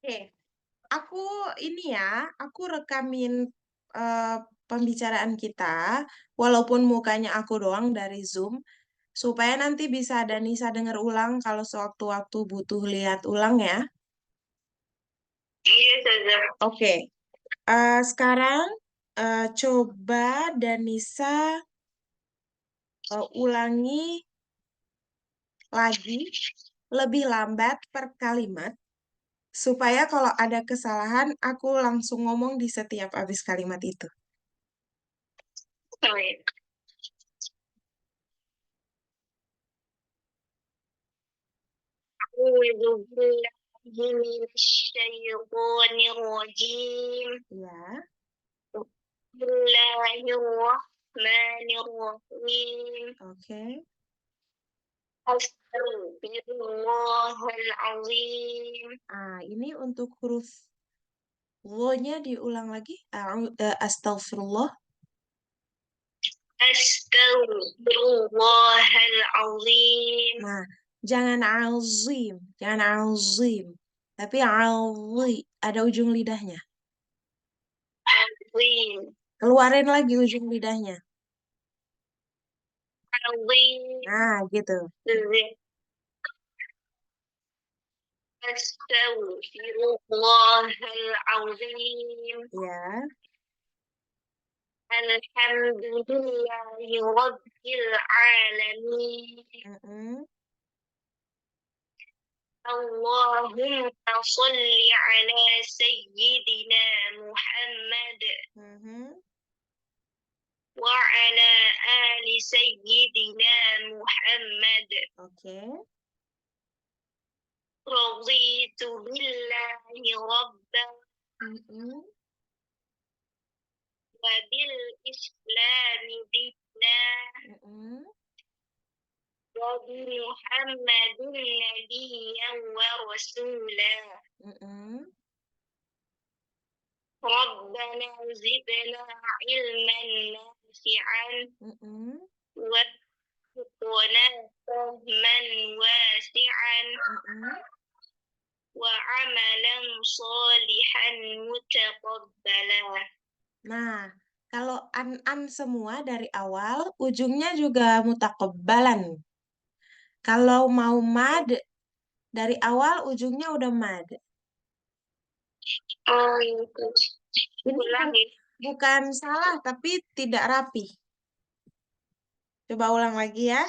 Oke, aku ini ya, aku rekamin eh, pembicaraan kita, walaupun mukanya aku doang dari Zoom, supaya nanti bisa Danisa denger ulang kalau sewaktu-waktu butuh lihat ulang ya. Iya, Ustazah. Oke, sekarang coba Danisa ulangi lagi lebih lambat per kalimat, supaya kalau ada kesalahan aku langsung ngomong di setiap habis kalimat itu. Oh, iya. أعوذ بالله من الشيطان الرجيم. Ya, بسم الله الرحمن الرحيم. oke. أستغفر الله العظيم. Ini untuk huruf lo-nya diulang lagi. Astagfirullah. أستغفر الله العظيم. Nah, jangan azim, jangan azim. Tapi alwi, ada ujung lidahnya. عظيم. Keluarin lagi ujung lidahnya. عظيم. Nah, gitu. أستغفر الله العظيم. Ya. الحمد لله رب العالمين. Mm-mm. اللهم صل على سيدنا محمد Mhm. وعلى آل سيدنا محمد. Oke. رضيت بالله ربا Mm-mm. وبالإسلام دينا Mm-mm. وبمحمد نبيا ورسولا. Mm-mm. ربنا زدنا علما نافعا Mm-mm. وارزقنا فهما واسعا Mm-mm. وعملا صالحا متقبلا. Nah, kalau an-an semua dari awal, ujungnya juga mutakabbalan. Kalau mau mad, dari awal ujungnya udah mad. Oh, itu. Ini Ulang ya. bukan salah, tapi tidak rapi. Coba ulang lagi ya.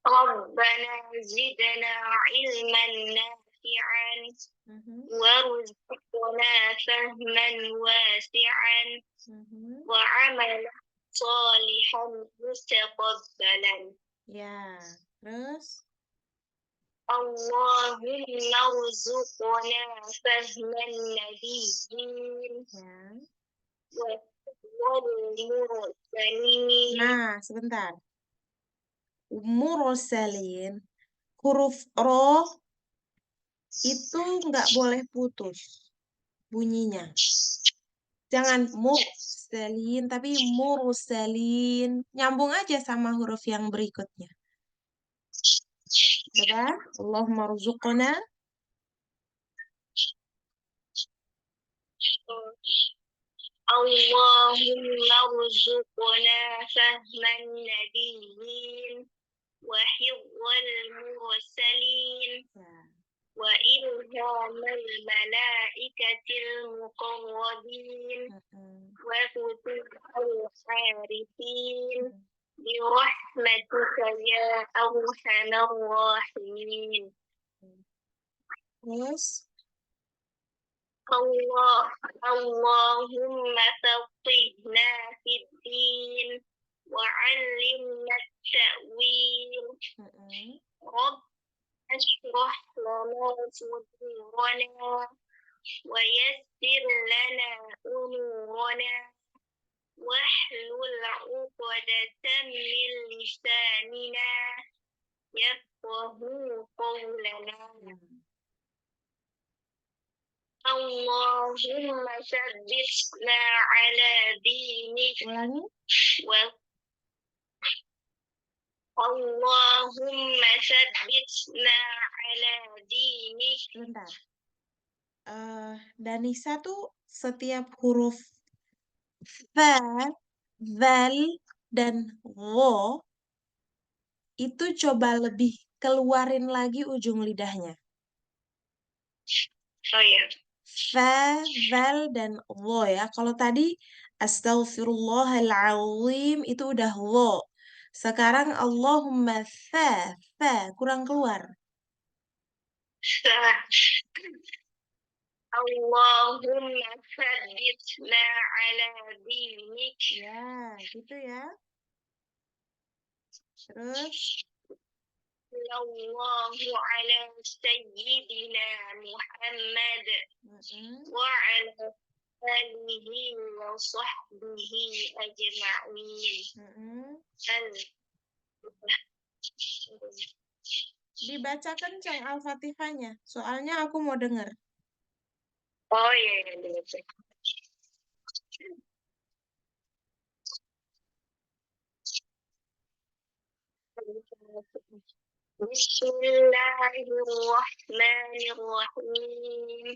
ربنا زدنا علما نافعا Mhm, وارزقنا فهما واسعا mhm. وعملا صالحا متقبلا. Ya, terus. اللهم ارزقنا فهم النبيين Ya. والمرسلين. Nah, sebentar. Murosalin, huruf ro itu nggak boleh putus bunyinya. Jangan mursalin, tapi murosalin. Nyambung aja sama huruf yang berikutnya. Coba, Allahumma rzuqna. اللهم ارزقنا فهم النبيين وحفظ المرسلين Ya. وإلهام الملائكة المقربين Mm-mm. وفتوح الحارثين برحمتك يا أرحم الراحمين. Terus, اللهم فقهنا في الدين وعلمنا التأويل. mm-mm. رب اشرح لنا صدورنا ويسر لنا أمورنا واحلل عقدة من لساننا يفقه قولنا. اللهم ثبتنا على دينك Ulangi. اللهم ثبتنا على دينك sebentar. Danisa tuh setiap huruf fa, zal, dan wo itu coba lebih keluarin lagi ujung lidahnya. Oh iya. Fa, zal, dan wo ya. Kalau tadi Astaghfirullahaladzim itu udah wo. Sekarang Allahumma fa, kurang keluar. Sa- Allahumma tsabbitna ala dinik. Ya, gitu ya. Terus, Sallallahu ala sayyidina Muhammad mm-mm, wa ala alihi wa sahbihi ajma'in. mm-mm. Al- Dibaca kencang Al-Fatihahnya. Soalnya aku mau denger. Oh iya, iya, iya. Bismillahirrahmanirrahim.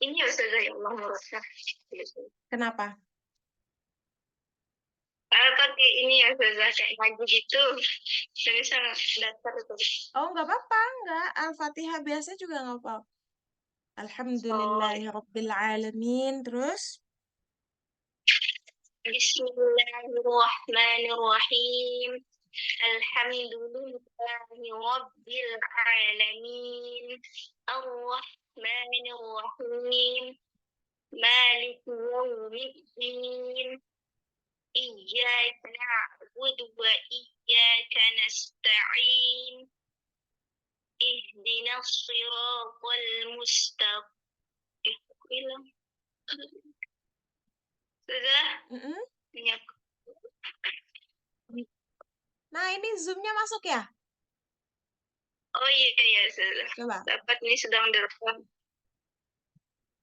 Ini ya Ustazah, ya Allah merasa. Kenapa? Pakai ini ya Ustazah, kayak ngaji gitu. Jadi sangat datar itu. Oh, nggak apa-apa. Nggak. Al-Fatihah biasa juga nggak apa-apa. Oh, Alhamdulillahirrabbilalamin. Terus? Bismillahirrahmanirrahim. Alhamdulillahi Rabbil Alamin. Ar-Rahmanir-Rahim. Malik Yawmiddin. Iyyaka na'budu wa iyyaka nasta'in. Ihdinas siratal mustaqim. Sudah? Mm-mm. Iya. Nah, ini Zoom-nya masuk ya? Oh iya, iya, sudah. Coba. Dapat ini sedang direkam.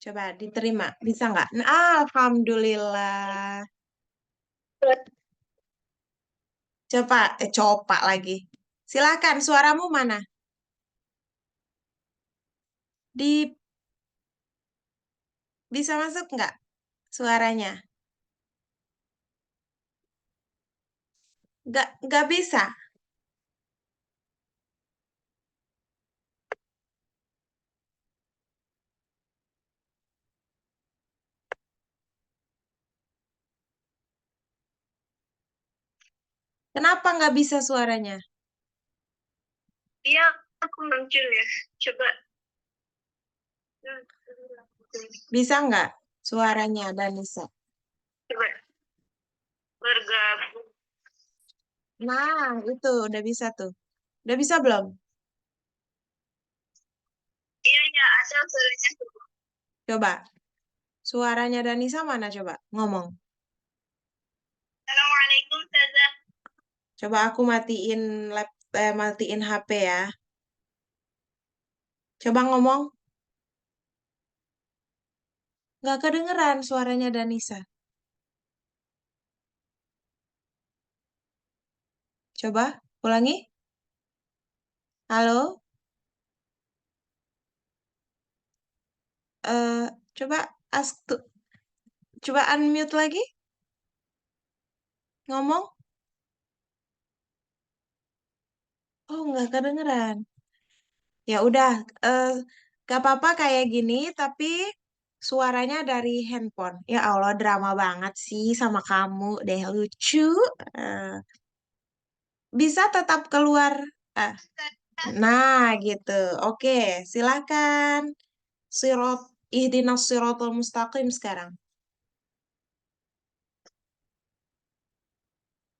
Coba diterima. Bisa nggak? Nah, Alhamdulillah. Coba, coba lagi. Silakan, suaramu mana? Di Bisa masuk nggak suaranya? Nggak bisa. Kenapa nggak bisa suaranya? Iya, aku muncul ya. Coba. Bisa nggak suaranya, Danisa? Coba bergabung. Nah, itu udah bisa tuh. Udah bisa belum? Iya, iya, ada suaranya. Coba. Suaranya Danisa mana coba? Ngomong. Assalamualaikum, Ustazah. Coba aku matiin HP ya. Coba ngomong. Nggak kedengeran suaranya Danisa. Coba ulangi. Halo? eh coba coba unmute lagi. Ngomong. Oh, nggak kedengeran. Ya udah, gak apa-apa kayak gini, tapi suaranya dari handphone. Ya Allah, drama banget sih sama kamu deh, lucu. Eh, bisa tetap keluar. Ah, nah, gitu. Oke, silakan. Sirot ihdinas siratal mustaqim sekarang.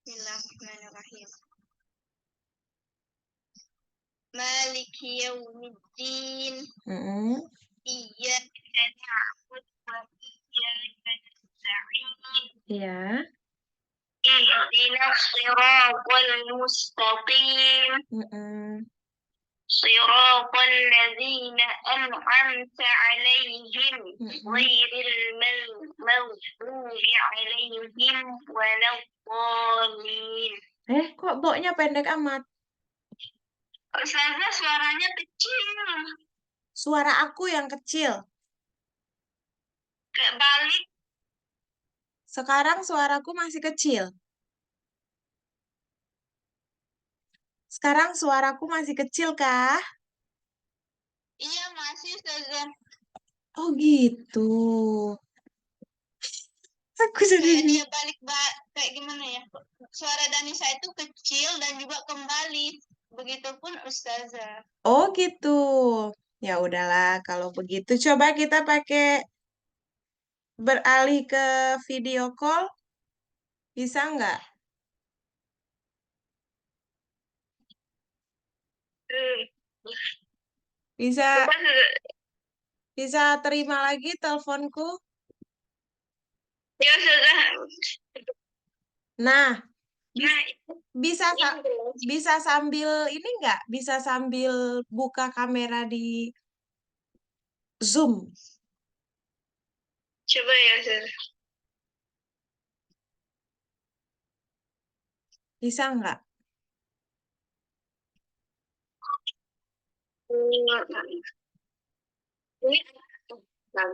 Bismillahirrahmanirrahim. Maliki yaumiddin. Mm-mm. Iyyaka na'budu wa iyyaka nasta'in. Ya. Ihdinas siratal mustaqim. Mm-mm. صراط الذين أنعمت عليهم Mm-mm. غير المغضوب عليهم ولا الضالين. Kok boknya pendek amat? Ustazah suaranya kecil. Suara aku yang kecil. Kayak balik. Sekarang suaraku masih kecil. Sekarang suaraku masih kecil kah? Iya masih Ustazah. Oh gitu. Aku jadi Kayak dia balik kayak gimana ya? Suara Danisa itu kecil dan juga kembali. Begitupun Ustazah. Oh gitu. Ya udahlah kalau begitu coba kita pakai beralih ke video call. Bisa nggak? Hmm. Bisa Coba Ustazah. bisa terima lagi teleponku? Ya Ustazah. Nah, Nah, bis- bisa ini belum. bisa sambil ini nggak? Bisa sambil buka kamera di Zoom. Coba ya Ustazah. Bisa nggak? Ini. Ini. Nah,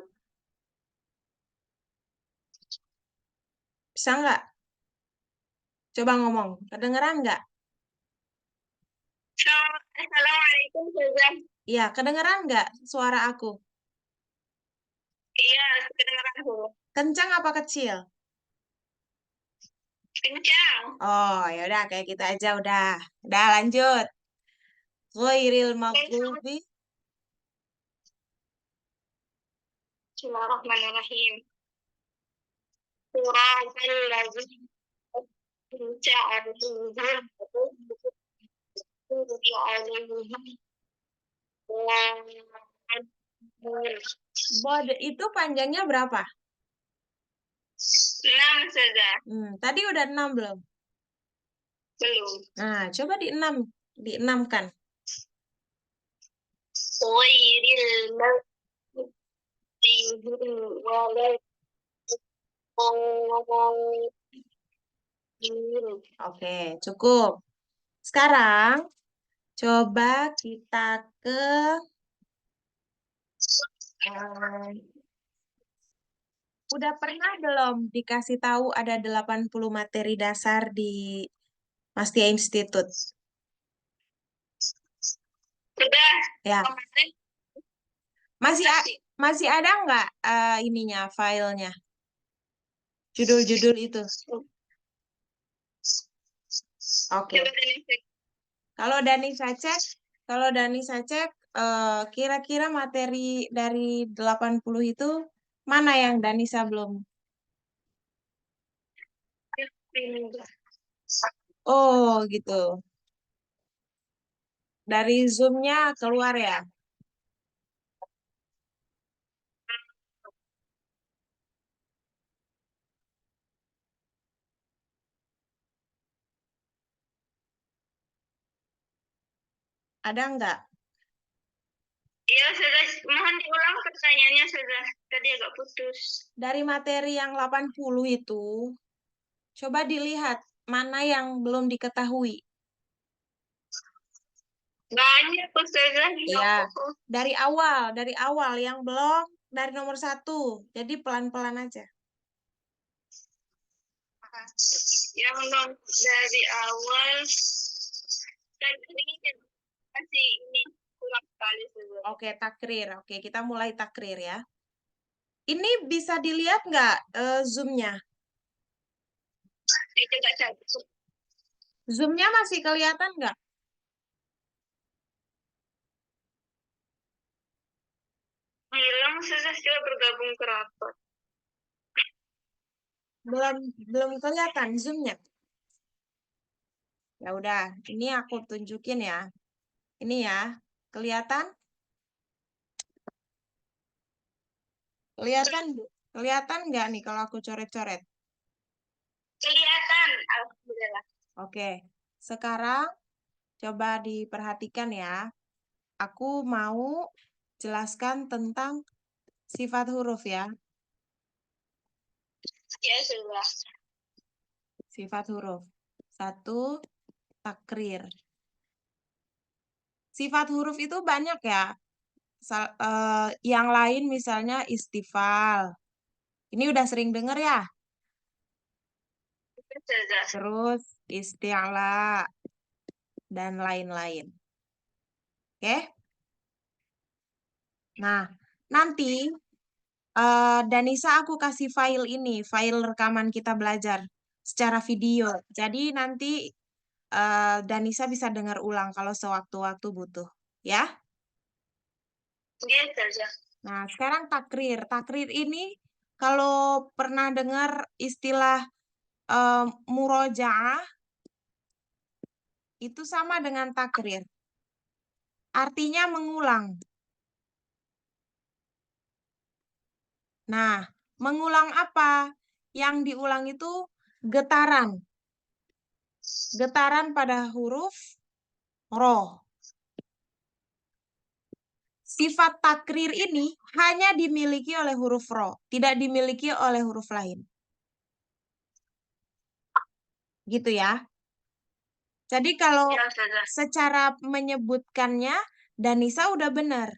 Bisa nggak? Coba ngomong. Kedengeran nggak? Assalamualaikum Ustazah. Iya, kedengeran nggak suara aku? Iya, kedengeran dulu. Kencang apa kecil? Kencang. Oh, ya udah kayak gitu aja udah. Udah lanjut. Ghairil Kencang. maghdubi. Bismillahirrahmanirrahim. Suratul ladzina an'amta alaihim Bod itu panjangnya berapa? 6 saja. Tadi udah 6 belum? Belum. Nah, coba di 6. Di 6 kan. Ghairil maghdubi alaihim. Oke, cukup. Sekarang coba kita ke udah pernah belum dikasih tahu ada 80 materi dasar di Mastia Institute? Sudah. Ya, Kemarin masih masih. masih ada nggak ininya filenya? Judul-judul itu. Oke. Coba ini cek. Kalau Danisa cek, kalau Danisa cek kira-kira materi dari 80 itu mana yang Danisa belum? Oh, gitu. Dari Zoom-nya keluar ya? Ada nggak? Iya, sudah. Mohon diulang pertanyaannya, sudah. Tadi agak putus. Dari materi yang 80 itu, coba dilihat mana yang belum diketahui. Banyak, Ustazah. Ya, dari awal yang belum dari nomor 1. Jadi pelan-pelan aja. Yang non dari awal tadi ini masih ini kurang sekali Ustazah. Oke, takrir. Oke, kita mulai takrir ya. Ini bisa dilihat nggak Zoom-nya? Saya coba cari. Zoom-nya masih kelihatan nggak? Bilang Ustazah coba bergabung ke rapat. Belum belum kelihatan Zoom-nya. Ya udah, ini aku tunjukin ya. Ini ya, kelihatan? Kelihatan, Bu? Kelihatan nggak nih kalau aku coret-coret? Kelihatan, alhamdulillah. Oke, sekarang coba diperhatikan ya. Aku mau jelaskan tentang sifat huruf ya. Ya sudah. Sifat huruf. 1, takrir. Sifat huruf itu banyak ya. Yang lain misalnya istifal. Ini udah sering dengar ya. Ustazah. Terus isti'la dan lain-lain. Oke? Nah, nanti Danisa aku kasih file ini, file rekaman kita belajar secara video. Jadi nanti Danisa bisa dengar ulang kalau sewaktu-waktu butuh. Ya? Iya, Ustazah. Nah, sekarang takrir. Takrir ini kalau pernah dengar istilah murojaah, itu sama dengan takrir. Artinya mengulang. Nah, mengulang apa? Yang diulang itu getaran. Getaran pada huruf roh. Sifat takrir ini hanya dimiliki oleh huruf roh, tidak dimiliki oleh huruf lain. Gitu ya. Jadi kalau Iya, Ustazah. secara menyebutkannya, Danisa udah benar.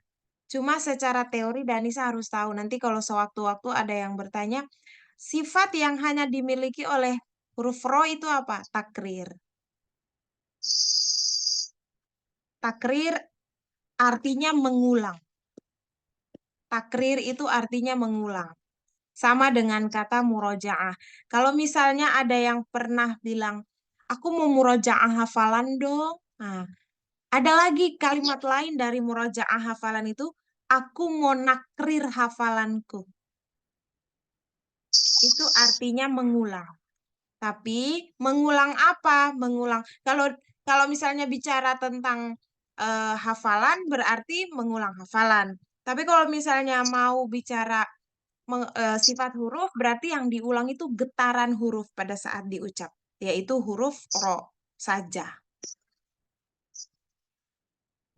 Cuma secara teori Danisa harus tahu. Nanti kalau sewaktu-waktu ada yang bertanya, sifat yang hanya dimiliki oleh huruf roh itu apa? Takrir. Takrir artinya mengulang. Takrir itu artinya mengulang. Sama dengan kata murojaah. Kalau misalnya ada yang pernah bilang, aku mau murojaah hafalan dong. Nah, ada lagi kalimat lain dari murojaah hafalan itu, aku mau nakrir hafalanku. Itu artinya mengulang. Tapi mengulang apa? Mengulang. Kalau misalnya bicara tentang hafalan berarti mengulang hafalan. Tapi kalau misalnya mau bicara sifat huruf berarti yang diulang itu getaran huruf pada saat diucap, yaitu huruf ro saja.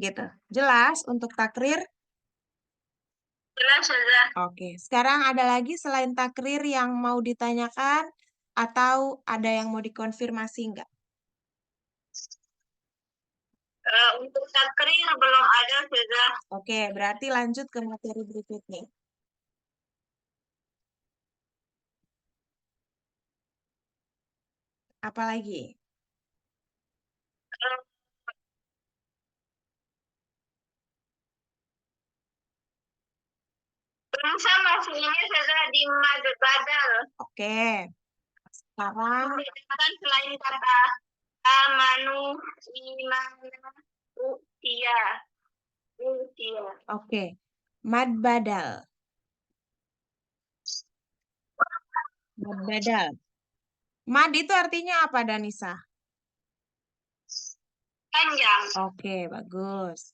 Gitu. Jelas untuk takrir? Jelas, Ustazah. Oke. Sekarang ada lagi selain takrir yang mau ditanyakan atau ada yang mau dikonfirmasi enggak? Untuk takrir belum ada, Ustazah. Oke, berarti lanjut ke materi berikutnya. Apalagi? Eh, Belum sama sih ini, Ustazah, di mad badal. Oke. Sekarang, Membedakan selain kata amanu, imana, utia. Utia. oke. Mad badal. Mad badal. Mad itu artinya apa, Danisa? Panjang. Oke, bagus.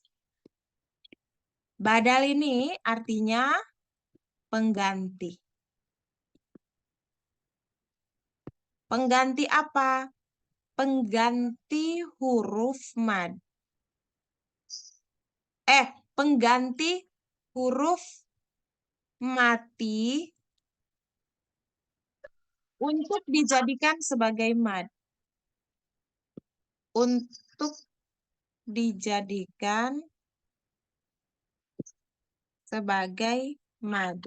Badal ini artinya pengganti. Pengganti apa? Pengganti huruf mad. Pengganti huruf mati untuk dijadikan sebagai mad. Untuk dijadikan sebagai mad.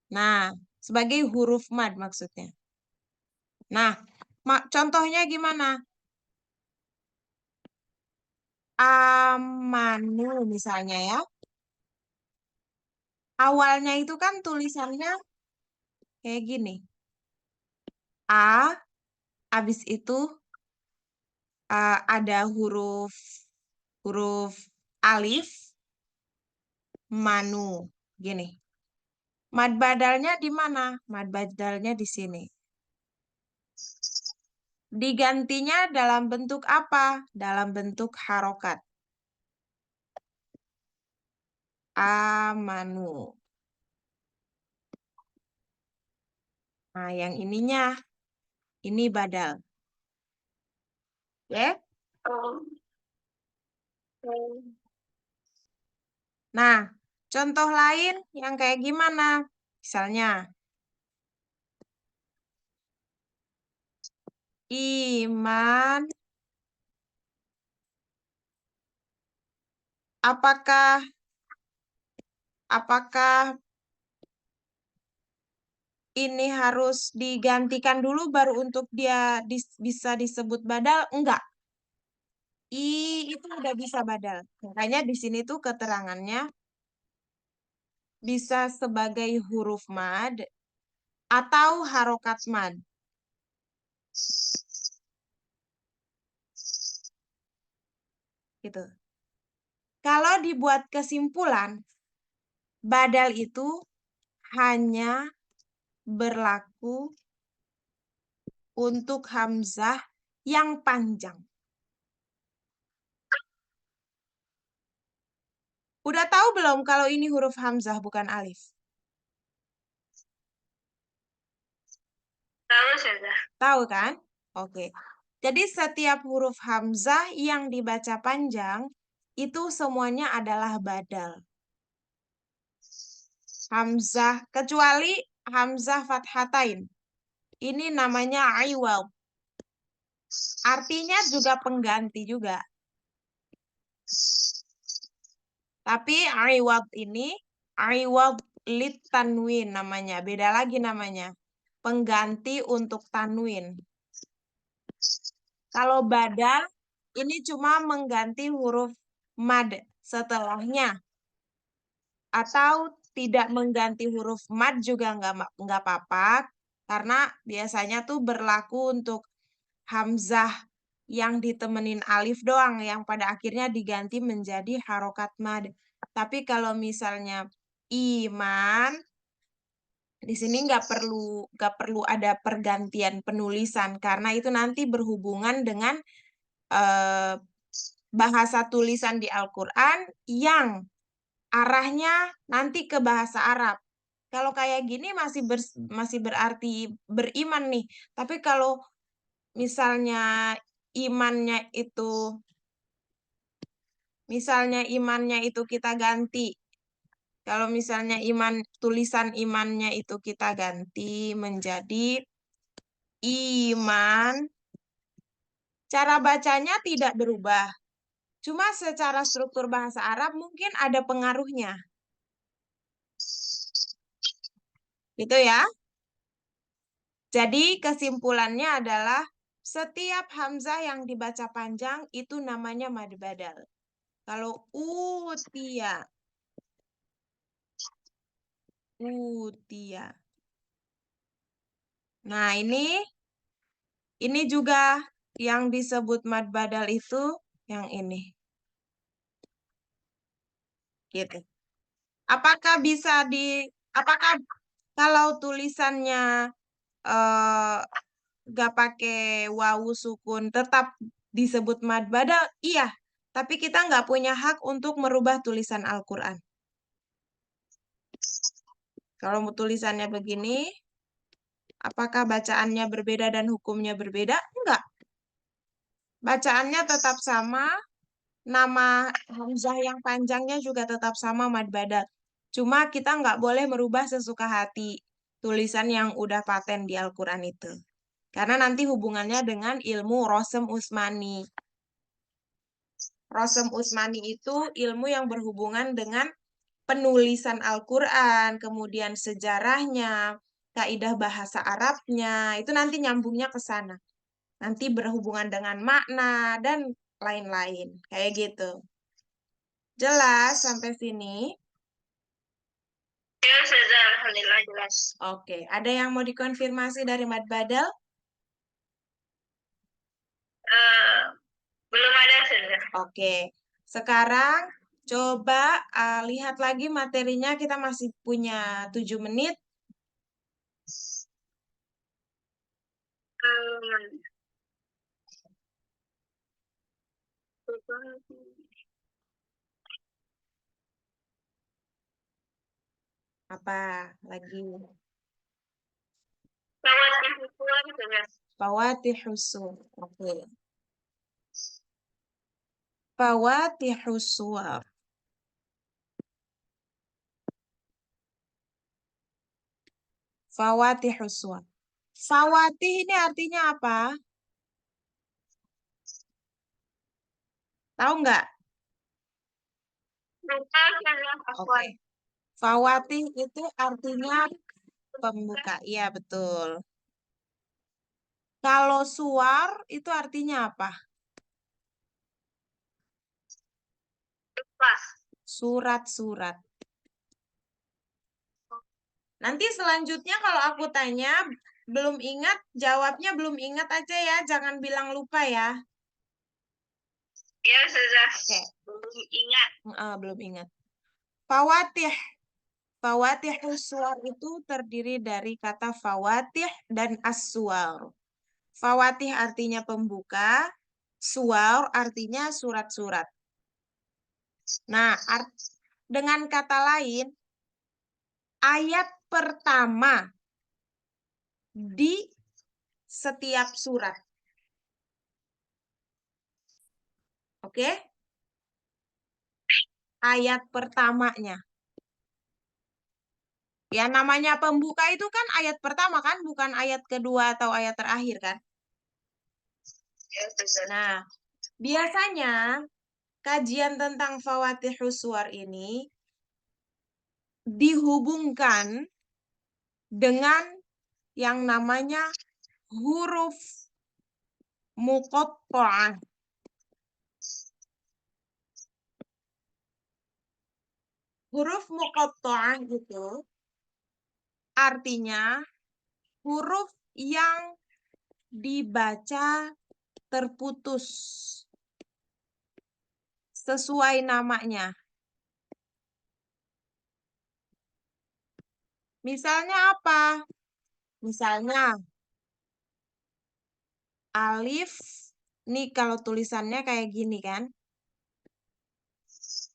Nah, sebagai huruf mad maksudnya. Nah, contohnya gimana? Amanu misalnya ya. Awalnya itu kan tulisannya kayak gini. A, habis itu ada huruf huruf alif, manu, gini. Mad badalnya di mana? Mad badalnya di sini. Digantinya dalam bentuk apa? Dalam bentuk harokat. Amanu. Nah, yang ininya, ini badal. Ya? Oh. Oh. Nah, contoh lain yang kayak gimana? Misalnya, iman apakah apakah ini harus digantikan dulu baru untuk dia bisa disebut badal? Enggak. I itu udah bisa badal. Makanya di sini tuh keterangannya bisa sebagai huruf mad atau harokat mad. Gitu. Kalau dibuat kesimpulan, badal itu hanya berlaku untuk hamzah yang panjang. Udah tahu belum kalau ini huruf hamzah bukan alif? Tahu sudah. Tahu kan? Oke. Jadi setiap huruf hamzah yang dibaca panjang itu semuanya adalah badal. Hamzah kecuali hamzah fathatain. Ini namanya iwad. Artinya juga pengganti juga. Tapi iwad ini iwad lit tanwin namanya. Beda lagi namanya. Pengganti untuk tanwin. Kalau badal ini cuma mengganti huruf mad setelahnya. Atau tidak mengganti huruf mad juga nggak apa-apa. Karena biasanya tuh berlaku untuk hamzah yang ditemenin alif doang. Yang pada akhirnya diganti menjadi harokat mad. Tapi kalau misalnya iman, di sini nggak perlu ada pergantian penulisan. Karena itu nanti berhubungan dengan eh, bahasa tulisan di Al-Quran yang arahnya nanti ke bahasa Arab. Kalau kayak gini masih berarti beriman nih. Tapi kalau misalnya imannya itu imannya itu kita ganti. Kalau misalnya tulisan imannya itu kita ganti menjadi iman, cara bacanya tidak berubah. Cuma secara struktur bahasa Arab mungkin ada pengaruhnya. Gitu ya. Jadi kesimpulannya adalah setiap hamzah yang dibaca panjang itu namanya mad badal. Kalau utia. Nah, ini juga yang disebut mad badal itu yang ini. Gitu. Apakah apakah kalau tulisannya eh gak pakai wawu sukun tetap disebut mad badal? Iya, tapi kita nggak punya hak untuk merubah tulisan Al-Quran. Kalau tulisannya begini, apakah bacaannya berbeda dan hukumnya berbeda? Enggak. Bacaannya tetap sama, nama hamzah yang panjangnya juga tetap sama mad badal. Cuma kita nggak boleh merubah sesuka hati tulisan yang udah paten di Al-Quran itu. Karena nanti hubungannya dengan ilmu Rosem Usmani. Rosem Usmani itu ilmu yang berhubungan dengan penulisan Al-Quran, kemudian sejarahnya, kaidah bahasa Arabnya, itu nanti nyambungnya ke sana. Nanti berhubungan dengan makna dan lain-lain. Kayak gitu. Jelas sampai sini? Ya, sudah. Alhamdulillah jelas. Oke, ada yang mau dikonfirmasi dari Mad Badal? Eh, belum ada sudah. Oke, sekarang coba lihat lagi materinya. Kita masih punya 7 menit. Hmm. Apa lagi? Lewat hubungan sudah. Fawatihus Suwar. Oke. Fawatihus Suwar. Fawatihus Suwar. Fawatih ini artinya apa? Tahu nggak? Oke. Fawatih itu artinya pembuka. Iya, betul. Kalau suar itu artinya apa? Surat-surat. Nanti selanjutnya kalau aku tanya, belum ingat, jawabnya belum ingat aja ya. Jangan bilang lupa ya. Ya, sudah. Oke. Belum ingat. Belum ingat. Fawatih. Fawatih suar itu terdiri dari kata fawatih dan as-suar. Fawatih artinya pembuka, suar artinya surat-surat. Nah, dengan kata lain, ayat pertama di setiap surat. Oke? Ayat pertamanya. Ya, namanya pembuka itu kan ayat pertama kan, bukan ayat kedua atau ayat terakhir kan? Ya, sudah. Nah, biasanya kajian tentang Fawatihus Suwar ini dihubungkan dengan yang namanya huruf muqatta'ah. Huruf muqatta'ah itu artinya huruf yang dibaca terputus sesuai namanya. Misalnya apa? Misalnya alif, nih kalau tulisannya kayak gini kan?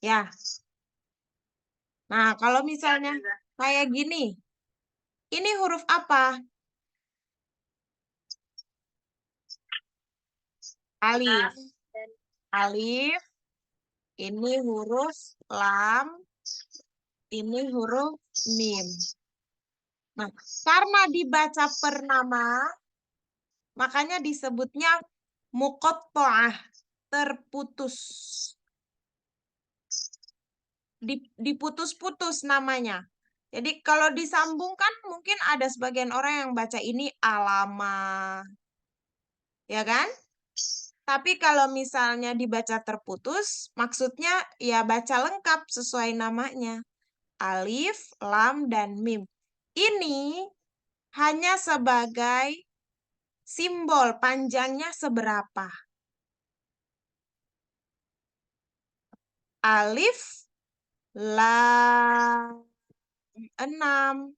Ya. Nah, kalau misalnya kayak gini, ini huruf apa? Alif. Alif, ini huruf lam, ini huruf mim. Nah, karena dibaca per nama, makanya disebutnya muqatta'ah, terputus. Diputus-putus namanya. Jadi kalau disambungkan mungkin ada sebagian orang yang baca ini alama. Ya kan? Tapi kalau misalnya dibaca terputus, maksudnya ya baca lengkap sesuai namanya. Alif, lam, dan mim. Ini hanya sebagai simbol panjangnya seberapa. Alif, lam, 6.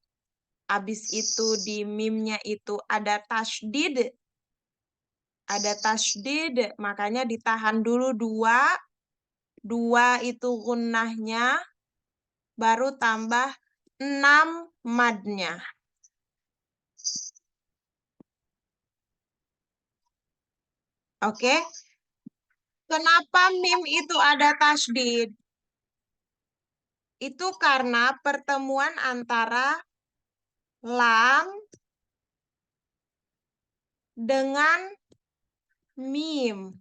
Habis itu di mimnya itu ada tasydid. Ada tasydid, makanya ditahan dulu 2. 2 itu gunnahnya, baru tambah 6 madnya. Oke? Kenapa mim itu ada tasydid? Itu karena pertemuan antara lam dengan mim.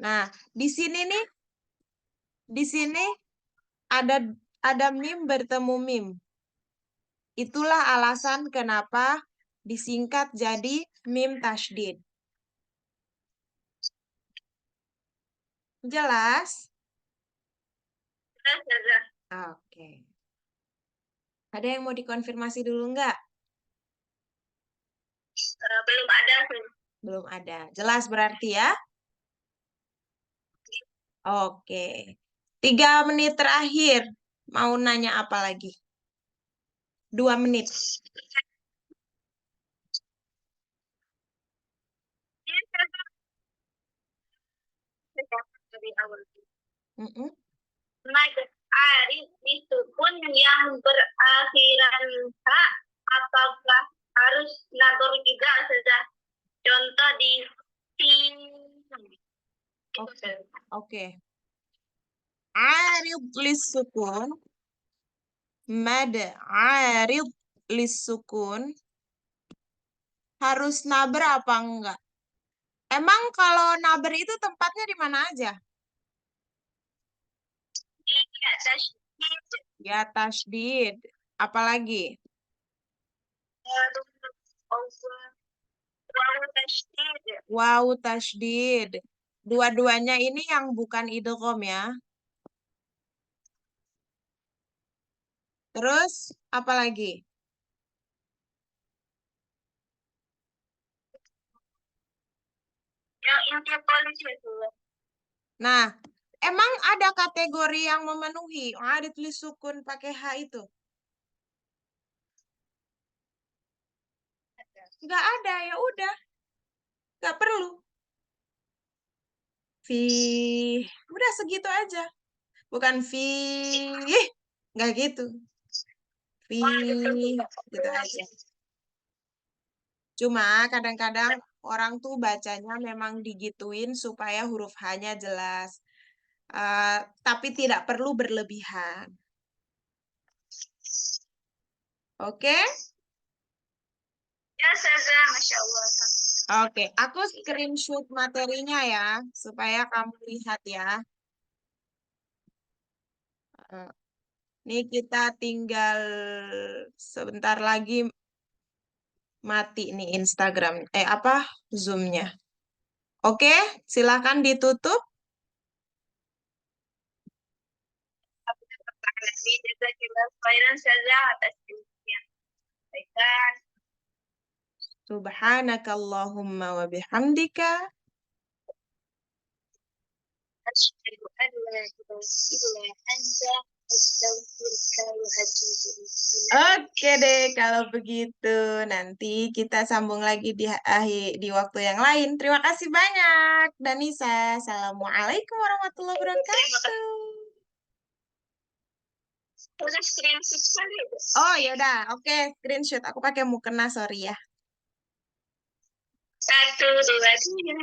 Nah, di sini nih, di sini ada mim bertemu mim. Itulah alasan kenapa disingkat jadi mim tasydid. Jelas? Sudah. Oke. Ada yang mau dikonfirmasi dulu nggak? Belum ada. Belum ada. Jelas berarti ya? Oke. 3 menit terakhir. Mau nanya apa lagi? 2 menit. Dari awal. Mm-mm. Mad arif itu pun yang berakhiran ha, apakah harus nabur juga saja? Contoh di tin. Oke. Arid lissukun. Mad arid lissukun. Harus naber apa enggak? Emang kalau naber itu tempatnya di mana aja? Ya, tasydid. Ya, tasdid. Apalagi? Wawu tasydid. Wow, tasdid. Dua-duanya ini yang bukan idgham ya. Terus, apalagi? Yang inti polisi itu. Nah, emang ada kategori yang memenuhi. Ada tulis sukun pakai H itu. Nggak ada, ya udah. Nggak perlu. Fi. Udah segitu aja. Bukan fi. Nggak gitu. Fi. Oh, gitu. Gitu aja. Cuma kadang-kadang orang tuh bacanya memang digituin supaya huruf H-nya jelas. Tapi tidak perlu berlebihan. Oke? Ya, Saza, Masya Allah. Oke, aku screenshot materinya ya, supaya kamu lihat ya. Eh, Ini kita tinggal sebentar lagi mati nih Instagram. Apa? Zoom-nya. Oke, silakan ditutup. Kasih jazakallah khairan Saza atas ilmunya. Baikkan. Subhanakallahumma wa bihamdika. Asyhadu an la ilaha illa anta astaghfiruka wa atubu ilaik. Oke deh, kalau begitu nanti kita sambung lagi di waktu yang lain. Terima kasih banyak, Danisa. Assalamualaikum warahmatullahi Terima kasih. wabarakatuh. Udah screenshot sekali. Oh yaudah, oke, screenshot. Aku pakai mukena, sorry ya. Satu, dua, tiga.